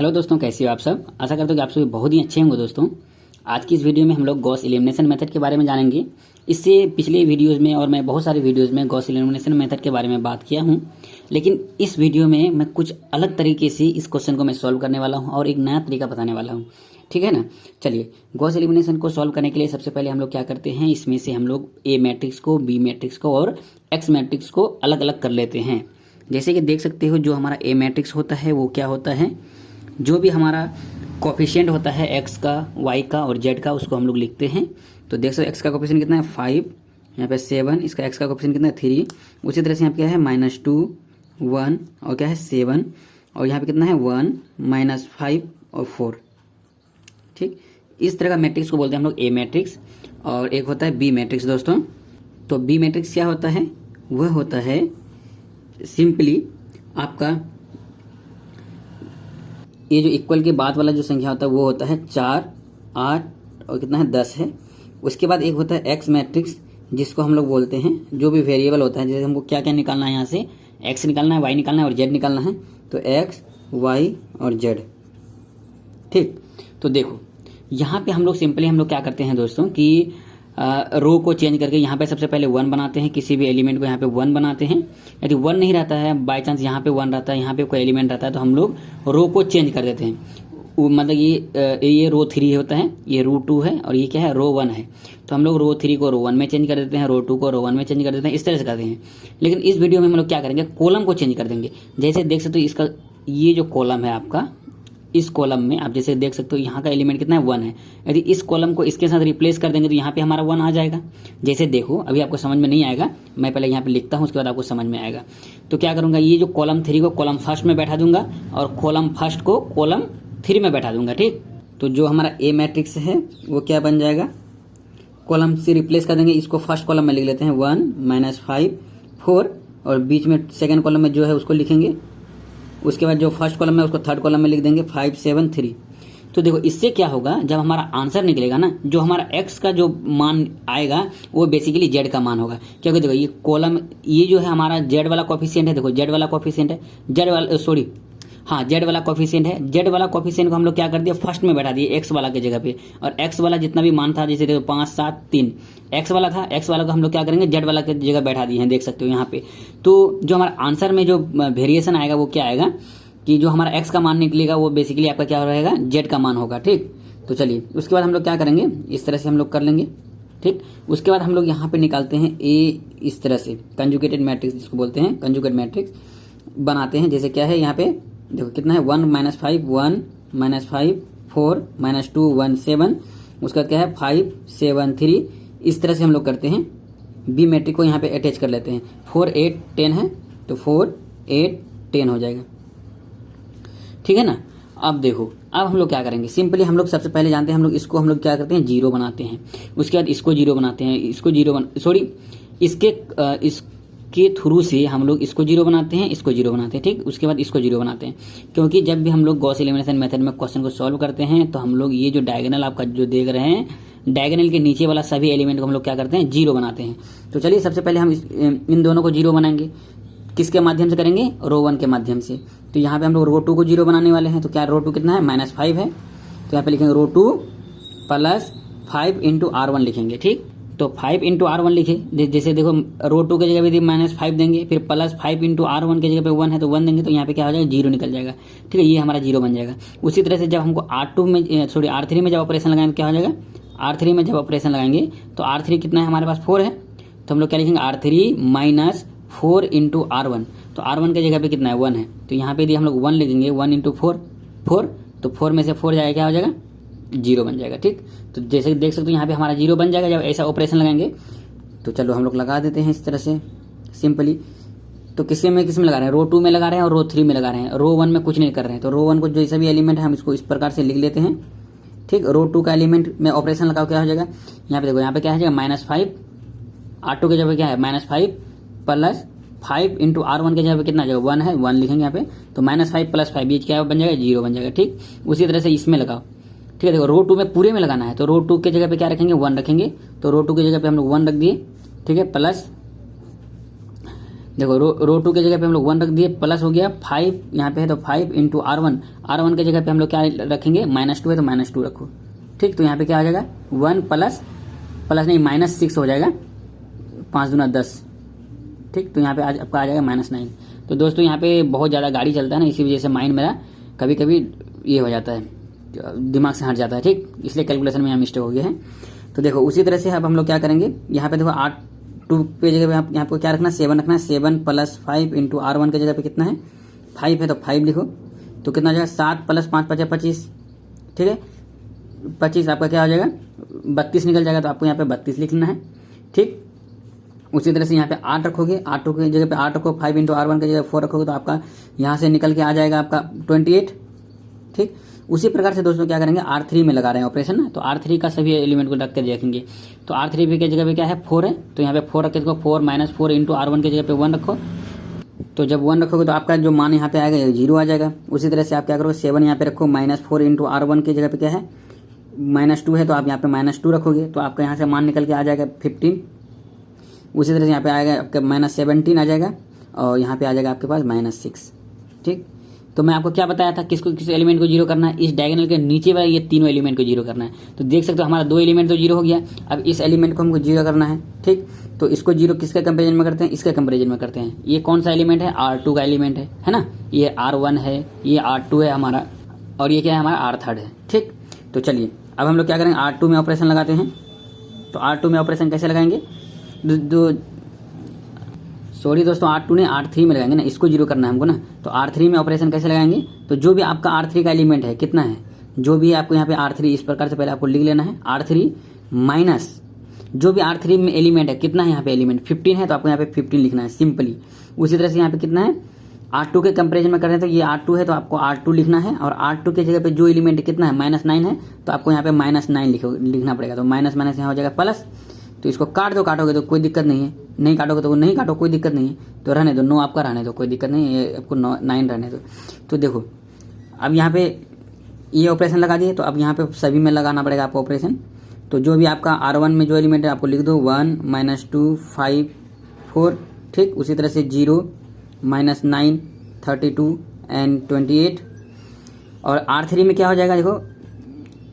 Hello दोस्तों, कैसे हो आप सब। आशा करता हूँ कि आप सभी बहुत ही अच्छे होंगे। दोस्तों आज की इस वीडियो में हम लोग गॉस एलिमिनेशन मेथड के बारे में जानेंगे। इससे पिछले वीडियोस में और मैं बहुत सारे वीडियोस में गॉस एलिमिनेशन मेथड के बारे में बात किया हूँ, लेकिन इस वीडियो में मैं कुछ अलग तरीके से इस क्वेश्चन को मैं सॉल्व करने वाला हूँ और एक नया तरीका बताने वाला हूँ। ठीक है ना। चलिए, गॉस एलिमिनेशन को सॉल्व करने के लिए सबसे पहले हम लोग क्या करते हैं, इसमें से हम लोग ए मैट्रिक्स को, बी मैट्रिक्स को और एक्स मैट्रिक्स को अलग अलग कर लेते हैं। जैसे कि देख सकते हो, जो हमारा ए मैट्रिक्स होता है वो क्या होता है, जो भी हमारा कोफिशिएंट होता है एक्स का, वाई का और जेड का, उसको हम लोग लिखते हैं। तो देख सकते एक्स का कोफिशिएंट कितना है 5, यहाँ पे 7, इसका एक्स का कोफिशिएंट कितना है 3। उसी तरह से यहाँ पे क्या है -2, 1 और क्या है 7, और यहाँ पे कितना है 1, -5 और 4। ठीक, इस तरह का मैट्रिक्स को बोलते हैं हम लोग ए मैट्रिक्स। और एक होता है बी मैट्रिक्स। दोस्तों तो बी मैट्रिक्स क्या होता है, वह होता है सिंपली आपका ये जो इक्वल के बाद वाला जो संख्या होता है वो होता है 4, 8 और कितना है 10 है। उसके बाद एक होता है एक्स मैट्रिक्स, जिसको हम लोग बोलते हैं जो भी वेरिएबल होता है, जैसे हमको क्या क्या निकालना है, यहाँ से एक्स निकालना है, वाई निकालना है और जेड निकालना है। तो एक्स, वाई और जेड। ठीक, तो देखो यहाँ पे हम लोग सिंपली हम लोग क्या करते हैं दोस्तों कि रो को चेंज करके यहाँ पे सबसे पहले 1 बनाते हैं। किसी भी एलिमेंट को यहाँ पे 1 बनाते हैं। यदि 1 नहीं रहता है, बाय चांस यहाँ पे 1 रहता है, यहाँ पे कोई एलिमेंट रहता है, तो हम लोग रो को चेंज कर देते हैं। मतलब ये रो 3 होता है, ये रो 2 है और ये क्या है रो 1 है। तो हम लोग रो 3 को रो 1 में चेंज कर देते हैं, रो 2 को रो 1 में चेंज कर देते हैं, इस तरह से करते हैं। लेकिन इस वीडियो में हम लोग क्या करेंगे, कॉलम को चेंज कर देंगे। जैसे देख सकते हो इसका ये जो कॉलम है आपका, इस कॉलम में आप जैसे देख सकते हो यहाँ का एलिमेंट कितना है 1 है। यदि इस कॉलम को इसके साथ रिप्लेस कर देंगे तो यहाँ पे हमारा 1 आ जाएगा। जैसे देखो, अभी आपको समझ में नहीं आएगा, मैं पहले यहाँ पे लिखता हूँ, उसके बाद आपको समझ में आएगा। तो क्या करूँगा, ये जो कॉलम 3 को कॉलम फर्स्ट में बैठा दूंगा और कॉलम फर्स्ट को कॉलम 3 में बैठा दूंगा। ठीक, तो जो हमारा ए मैट्रिक्स है वो क्या बन जाएगा, कॉलम से रिप्लेस कर देंगे, इसको फर्स्ट कॉलम में लिख लेते हैं 1, -5, 4 और बीच में सेकेंड कॉलम में जो है उसको लिखेंगे। उसके बाद जो फर्स्ट कॉलम है उसको थर्ड कॉलम में लिख देंगे 5, 7, 3। तो देखो इससे क्या होगा, जब हमारा आंसर निकलेगा ना, जो हमारा एक्स का जो मान आएगा वो बेसिकली जेड का मान होगा। क्योंकि देखो ये कॉलम, ये जो है हमारा जेड वाला कोफिशिएंट है। देखो जेड वाला कोफिशिएंट है, जेड वाला कोफिशिएंट है। जेड वाला कोफिशिएंट को हम लोग क्या कर दिया, फर्स्ट में बैठा दिए एक्स वाला के जगह पे। और एक्स वाला जितना भी मान था, जैसे देखो 5, 7, 3 एक्स वाला था, एक्स वाला को हम लोग क्या करेंगे जेड वाला के जगह बैठा दिए हैं, देख सकते हो यहाँ पे। तो जो हमारा आंसर में जो वेरिएशन आएगा वो क्या आएगा कि जो हमारा एक्स का मान निकलेगा वो बेसिकली आपका क्या रहेगा, जेड का मान होगा। ठीक, तो चलिए उसके बाद हम लोग क्या करेंगे, इस तरह से हम लोग कर लेंगे। ठीक, उसके बाद हम लोग यहाँ पे निकालते हैं ए, इस तरह से कंजुगेटेड मैट्रिक्स जिसको बोलते हैं, कंजुगेट मैट्रिक्स बनाते हैं। जैसे क्या है यहाँ पे देखो कितना है 1, -5, 1, -5, 4, -2, 1, 7। उसका क्या है 5, 7, 3। इस तरह से हम लोग करते हैं। बी मैट्रिक को यहाँ पे अटैच कर लेते हैं। 4, 8, 10 है, तो 4, 8, 10 हो जाएगा। ठीक है ना। अब देखो, अब हम लोग क्या करेंगे, सिंपली हम लोग सबसे पहले जानते हैं, हम लोग इसको हम लोग क्या करते हैं 0 बनाते हैं। उसके बाद इसको 0 बनाते हैं, इसको 0 इसके थ्रू से हम लोग इसको 0 बनाते हैं, इसको 0 बनाते हैं। ठीक, उसके बाद इसको 0 बनाते हैं। क्योंकि जब भी हम लोग गॉस एलिमिनेशन मेथड में क्वेश्चन को सॉल्व करते हैं तो हम लोग ये जो डायगोनल आपका जो देख रहे हैं, डायगोनल के नीचे वाला सभी एलिमेंट को हम लोग क्या करते हैं 0 बनाते हैं। तो चलिए सबसे पहले हम इन दोनों को 0 बनाएंगे। किसके माध्यम से करेंगे, रो 1 के माध्यम से। तो यहाँ पे हम लोग रो 2 को 0 बनाने वाले हैं। तो क्या रो 2 कितना है -5 है, तो यहाँ पे लिखेंगे रो 2 + 5 × R1 लिखेंगे। ठीक, तो 5 × R1 लिखे। जैसे देखो रो 2 के जगह पे -5 देंगे, फिर +5 × R1 के जगह पे 1 है तो 1 देंगे, तो यहाँ पे क्या हो जाएगा 0 निकल जाएगा। ठीक है, ये हमारा 0 बन जाएगा। उसी तरह से जब हमको R3 में जब ऑपरेशन लगाएंगे क्या हो जाएगा, R3 में जब ऑपरेशन लगाएंगे तो R3 कितना है हमारे पास 4 है, तो हम लोग क्या लिखेंगे R3 - 4 × R1। तो R1 के जगह पे कितना है 1 है, तो यहाँ पे यदि हम लोग 1 लिखेंगे 1 × 4, तो 4 में से 4 जाएगा क्या हो जाएगा 0 बन जाएगा। ठीक, तो जैसे देख सकते हो यहाँ पे हमारा 0 बन जाएगा जब ऐसा ऑपरेशन लगाएंगे। तो चलो हम लोग लगा देते हैं इस तरह से सिंपली। तो किस में लगा रहे हैं, रो 2 में लगा रहे हैं और रो 3 में लगा रहे हैं, रो 1 में कुछ नहीं कर रहे हैं। तो रो 1 को जैसा भी एलिमेंट है हम इसको इस प्रकार से लिख लेते हैं। ठीक, रो 2 का एलिमेंट में ऑपरेशन लगाओ क्या हो जाएगा, यहाँ पे देखो यहाँ पे क्या हो जाएगा -5, R2 के जगह क्या है -5 + 5 × R1 के जगह पे कितना जाएगा 1 है, 1 लिखेंगे यहाँ पे। तो -5 + 5 बीच क्या बन जाएगा 0 बन जाएगा। ठीक, उसी तरह से इसमें लगाओ। ठीक है, देखो रो 2 में पूरे में लगाना है, तो रो 2 के जगह पे क्या रखेंगे 1 रखेंगे। तो रो 2 की जगह पे हम लोग 1 रख दिए। ठीक है, प्लस देखो रो 2 की जगह पे हम लोग 1 रख दिए, प्लस हो गया 5 यहाँ पे है तो 5 इंटू R1 की जगह पे हम लोग क्या रखेंगे, -2 है तो -2 रखो। ठीक, तो यहाँ पे क्या आ जाएगा 1 प्लस नहीं -6 हो जाएगा, 5 दूना 10। ठीक, तो यहाँ पे आज आपका आ जाएगा -9। तो दोस्तों यहाँ पे बहुत ज़्यादा गाड़ी चलता है ना, इसी वजह से माइंड मेरा कभी कभी ये हो जाता है, दिमाग से हट जाता है। ठीक, इसलिए कैलकुलेशन में यहाँ मिस्टेक हो गया है। तो देखो उसी तरह से अब हम लोग क्या करेंगे, यहाँ पे देखो 8 पे जगह पे आप यहाँ पे क्या रखना है, 7 रखना है। 7 प्लस 5 इंटू R1 की जगह पे कितना है 5 है तो 5 लिखो, तो कितना हो जाएगा 7 प्लस 5 5 25। ठीक है, 25 आपका क्या हो जाएगा 32 निकल जाएगा, तो आपको यहाँ पे 32 लिखना है। ठीक, उसी तरह से यहाँ पे 8 रखोगे, 8 की जगह पे 8 रखो, 5 इंटू R1 की जगह 4 रखोगे तो आपका यहाँ से निकल के आ जाएगा आपका 28। ठीक, उसी प्रकार से दोस्तों क्या करेंगे, R3 में लगा रहे हैं ऑपरेशन ना, तो R3 का सभी एलिमेंट को रख के देखेंगे। तो R3 की जगह पे क्या है 4 है, तो यहाँ पे 4 रख के देखो, 4 - 4 इंटू R1 की जगह पे 1 रखो। तो जब 1 रखोगे तो आपका जो मान यहाँ पे आएगा 0 आ जाएगा। उसी तरह से आप क्या करोगे, 7 यहाँ पे रखो, -4 इंटू R1 की जगह पे क्या है -2 है, तो आप यहाँ पे -2 रखोगे तो आपका यहाँ से मान निकल के आ जाएगा 15। उसी तरह से यहाँ पे आएगा आपका -17 आ जाएगा, और यहाँ पे आ जाएगा आपके पास -6। ठीक, तो मैं आपको क्या बताया था, किस एलिमेंट को जीरो करना है, इस डायगोनल के नीचे वाले ये तीनों एलिमेंट को जीरो करना है। तो देख सकते हो हमारा 2 एलिमेंट तो जीरो हो गया, अब इस एलिमेंट को हमको जीरो करना है। ठीक, तो इसको जीरो किसके कंपेरिजन में करते हैं, इसके कंपेरिजन में करते हैं। ये कौन सा एलिमेंट है, R2 का एलिमेंट है ना, ये R1 है, ये R2 है हमारा, और ये क्या है हमारा R3 है। ठीक, तो चलिए अब हम लोग क्या करेंगे, R2 में ऑपरेशन लगाते हैं। तो R2 में ऑपरेशन कैसे लगाएंगे, सॉरी दोस्तों, R2 ने R3 में लगाएंगे ना, इसको जीरो करना है हमको ना। तो R3 में ऑपरेशन कैसे लगाएंगे, तो जो भी आपका R3 का एलिमेंट है कितना है, जो भी आपको यहाँ पे R3 इस प्रकार से पहले आपको लिख लेना है, R3 माइनस जो भी R3 में एलिमेंट है कितना है, यहाँ पे एलिमेंट 15 है तो आपको यहाँ पे 15 लिखना है सिंपली। उसी तरह से यहाँ पे कितना है, R2 के कंपेरिजन में कर रहे हैं तो ये R2 है तो आपको R2 लिखना है, और R2 की जगह पे जो एलिमेंट कितना है -9 है तो आपको यहाँ पे -9 लिखना पड़ेगा। तो माइनस यहाँ हो जाएगा प्लस, तो इसको काटोगे तो कोई दिक्कत नहीं है, नहीं काटोगे तो नहीं काटो, कोई दिक्कत नहीं है, तो रहने दो, 9 आपका रहने दो, कोई दिक्कत नहीं है, आपको 9 रहने दो। तो देखो अब यहाँ पे ये ऑपरेशन लगा दिए, तो अब यहाँ पे सभी में लगाना पड़ेगा आपको ऑपरेशन। तो जो भी आपका R1 में जो एलिमेंट है आपको लिख दो 1 -2 5 4। ठीक, उसी तरह से 0 -9 32 एंड 28। और R3 में क्या हो जाएगा, देखो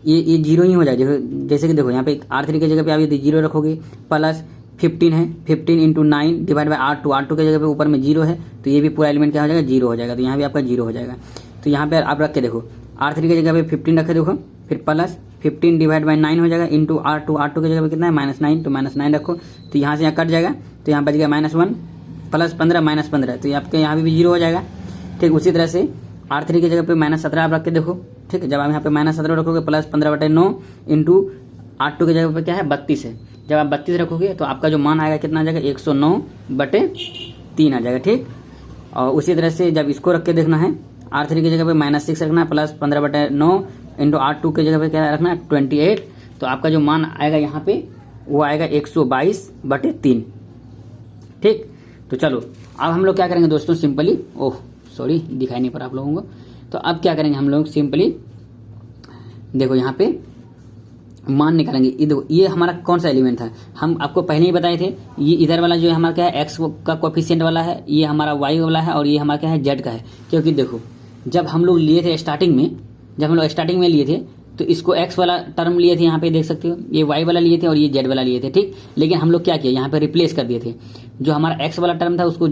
ये 0 ही हो जाएगा। जैसे कि देखो यहाँ पे R3 की जगह पे आप यदि 0 रखोगे, प्लस 15 है, 15 इंटू 9 डिवाइड बाई R2 की जगह पे ऊपर में 0 है, तो ये भी पूरा एलिमेंट क्या हो जाएगा 0 हो जाएगा। तो यहाँ भी आपका 0 हो जाएगा। तो यहाँ पे आप रख के देखो, R3 की जगह पे 15 रखे देखो, फिर प्लस 15 डिवाइड बाई 9 हो जाएगा इंटू R2 की जगह पे कितना है -9, तो -9 रखो, तो यहाँ से यहाँ कट जाएगा, तो यहाँ बच गया -1 प्लस 15 -15, तो आपके यहाँ भी 0 हो जाएगा। ठीक, उसी तरह से R3 की जगह पे -17 आप रख के देखो। ठीक है, जब आप यहाँ पे -17 रखोगे प्लस 15/9 इंटू R2 की जगह पे क्या है 32 है, जब आप 32 रखोगे तो आपका जो मान आएगा कितना आ जाएगा 109/3 आ जाएगा। ठीक, और उसी तरह से जब इसको रख के देखना है, R3 की जगह पे -6 रखना है, प्लस 15/9 इंटू R2 की जगह पे क्या रखना है 28, तो आपका जो मान आएगा यहाँ पे वो आएगा 122/3। ठीक, तो चलो अब हम लोग क्या करेंगे दोस्तों, सिंपली सॉरी दिखाई नहीं पड़ा आप लोगों को। तो अब क्या करेंगे हम लोग, सिंपली देखो यहाँ पे मान निकालेंगे। देखो ये हमारा कौन सा एलिमेंट था, हम आपको पहले ही बताए थे, ये इधर वाला जो है हमारा क्या है एक्स का कोफिशिएंट वाला है, ये हमारा वाई वाला है, और ये हमारा क्या है जेड का है। क्योंकि देखो जब हम लोग लिए थे स्टार्टिंग में लिए थे तो इसको एक्स वाला टर्म लिए थे, यहाँ पे देख सकते हो, ये वाई वाला लिए थे और ये जेड वाला लिए थे। ठीक, लेकिन हम लोग क्या किया, यहाँ पे रिप्लेस कर दिए थे, जो हमारा एक्स वाला टर्म था उसको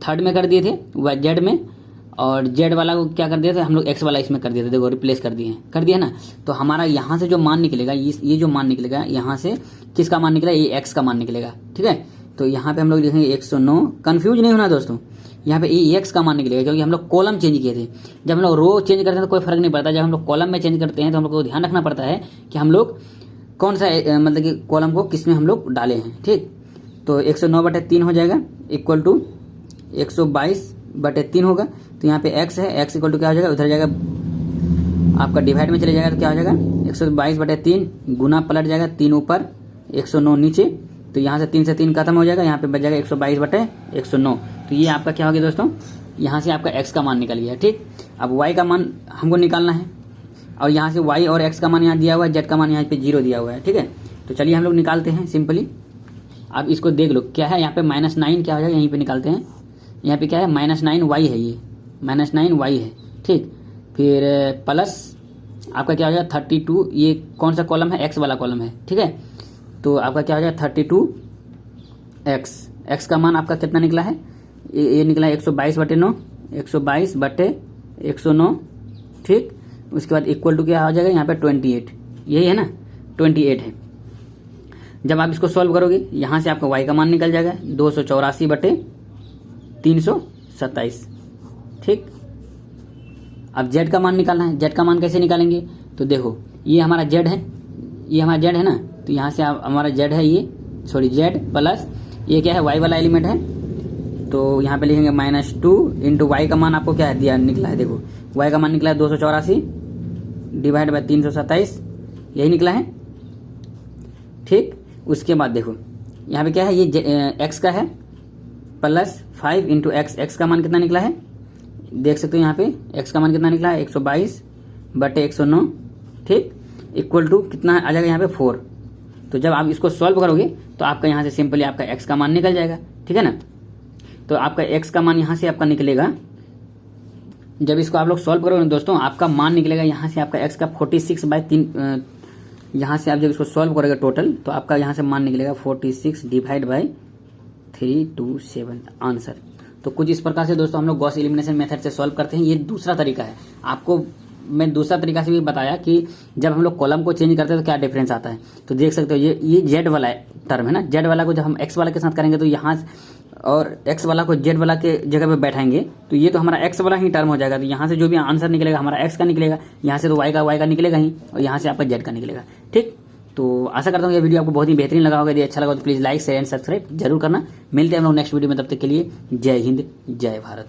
थर्ड में कर दिए थे जेड में, और जेड वाला को क्या कर दिया था हम लोग एक्स वाला इसमें कर दिया था। देखो रिप्लेस कर दिए ना, तो हमारा यहाँ से जो मान निकलेगा, ये जो मान निकलेगा यहाँ से किसका मान निकलेगा, ये एक्स का मान निकलेगा। ठीक है, तो यहाँ पे हम लोग लिखेंगे 109, कंफ्यूज नहीं होना दोस्तों, यहाँ पे ये एक्स का मान निकलेगा, क्योंकि हम लोग कॉलम चेंज किए थे। जब हम लोग रो चेंज करते हैं तो कोई फर्क नहीं पड़ता, जब हम लोग कॉलम में चेंज करते हैं तो हम लोग को ध्यान रखना पड़ता है कि हम लोग कौन सा मतलब कि कॉलम को किस में हम लोग डाले हैं। ठीक, तो 109/3 हो जाएगा इक्वल टू 122/3 होगा। तो यहाँ पे x है, x इक्वल टू क्या हो जाएगा, उधर जाएगा आपका डिवाइड में चले जाएगा, तो क्या हो जाएगा 122/3 गुना पलट जाएगा 3 ऊपर 109 नीचे, तो यहाँ से 3 से 3 खत्म हो जाएगा, यहाँ पे बच जाएगा 122/109। तो ये आपका क्या हो गया दोस्तों, यहाँ से आपका x का मान निकल गया। ठीक, अब y का मान हमको निकालना है, और यहाँ से y और x का मान यहाँ दिया हुआ है, z का मान यहाँ पे 0 दिया हुआ है। ठीक है, तो चलिए हम लोग निकालते हैं सिंपली। आप इसको देख लो क्या है यहाँ पे -9 क्या हो जाएगा, यहीं पे निकालते हैं। यहाँ पे क्या है -9y है, ये -9y है, ठीक। फिर प्लस आपका क्या हो जाएगा 32, ये कौन सा कॉलम है, एक्स वाला कॉलम है, ठीक है। तो आपका क्या हो जाएगा 32x, एक्स का मान आपका कितना निकला है, ये निकला है 122/9, 122/109, ठीक। उसके बाद इक्वल टू क्या हो जाएगा यहाँ पे 28, यही है ना 28 है। जब आप इसको सॉल्व करोगे यहाँ से आपका y का मान निकल जाएगा 284/327, ठीक। अब z का मान निकालना है, z का मान कैसे निकालेंगे, तो देखो ये हमारा z है, ये हमारा z है ना, तो यहाँ से आप हमारा z है ये, सॉरी z प्लस ये क्या है y वाला एलिमेंट है, तो यहाँ पे लिखेंगे -2 इंटू y का मान आपको क्या है दिया निकला है, देखो y का मान निकला है 284/327, यही निकला है, ठीक। उसके बाद देखो यहाँ पे क्या है, ये x का है प्लस 5 इंटू एक्स, एक्स का मान कितना निकला है देख सकते हो यहाँ पे, x का मान कितना निकला है 122/109, ठीक। इक्वल टू कितना आ जाएगा यहाँ पे 4। तो जब आप इसको सॉल्व करोगे तो आपका यहाँ से सिंपली आपका x का मान निकल जाएगा, ठीक है ना। तो आपका x का मान यहाँ से आपका निकलेगा, जब इसको आप लोग सॉल्व करोगे दोस्तों आपका मान निकलेगा यहाँ से आपका x का 46/3, यहाँ से आप जब इसको सॉल्व करोगे टोटल तो आपका यहाँ से मान निकलेगा 46/327 आंसर। तो कुछ इस प्रकार से दोस्तों हम लोग गॉस एलिमिनेशन मेथड से सॉल्व करते हैं। ये दूसरा तरीका है, आपको मैं दूसरा तरीका से भी बताया कि जब हम लोग कॉलम को चेंज करते हैं तो क्या डिफरेंस आता है। तो देख सकते हो ये जेड वाला टर्म है ना, जेड वाला को जब हम एक्स वाला के साथ करेंगे तो यहाँ और एक्स वाला को जेड वाला के जगह पे बैठाएंगे तो ये तो हमारा एक्स वाला ही टर्म हो जाएगा। तो यहाँ से जो भी आंसर निकलेगा हमारा एक्स का निकलेगा, यहाँ से तो वाई का निकलेगा ही, और यहाँ से आपका जेड का निकलेगा, ठीक। तो आशा करता हूँ ये वीडियो आपको बहुत ही बेहतरीन लगा होगा। यदि अच्छा लगा तो please like share and subscribe जरूर करना। मिलते हैं हम लोग नेक्स्ट वीडियो में, तब तक के लिए जय हिंद जय भारत।